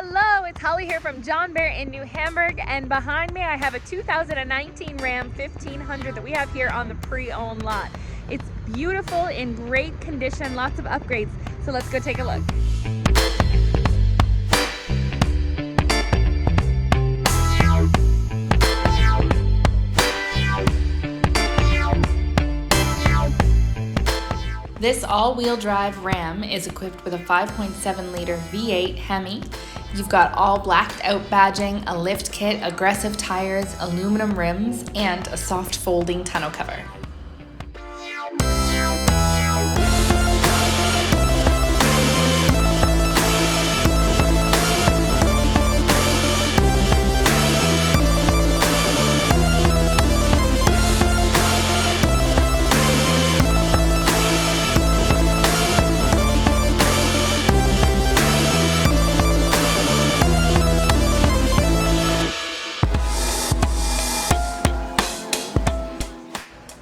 Hello, it's Holly here from John Bear in New Hamburg, and behind me I have a 2019 Ram 1500 that we have here on the pre-owned lot. It's beautiful, in great condition, lots of upgrades, so let's go take a look. This all-wheel drive Ram is equipped with a 5.7 liter V8 Hemi. You've got all blacked out badging, a lift kit, aggressive tires, aluminum rims, and a soft folding tonneau cover.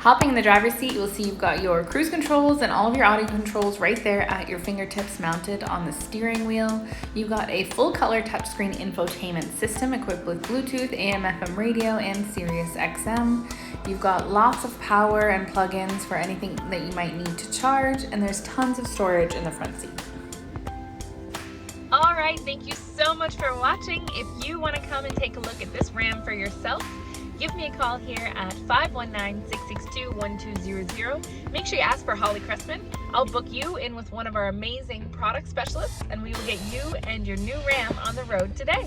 Hopping in the driver's seat, you'll see you've got your cruise controls and all of your audio controls right there at your fingertips mounted on the steering wheel. You've got a full color touchscreen infotainment system equipped with Bluetooth, AM/FM radio, and Sirius XM. You've got lots of power and plugins for anything that you might need to charge, and there's tons of storage in the front seat. All right, thank you so much for watching. If you want to come and take a look at this Ram for yourself, give me a call here at 519-662-1200. Make sure you ask for Holly Cressman. I'll book you in with one of our amazing product specialists, and we will get you and your new Ram on the road today.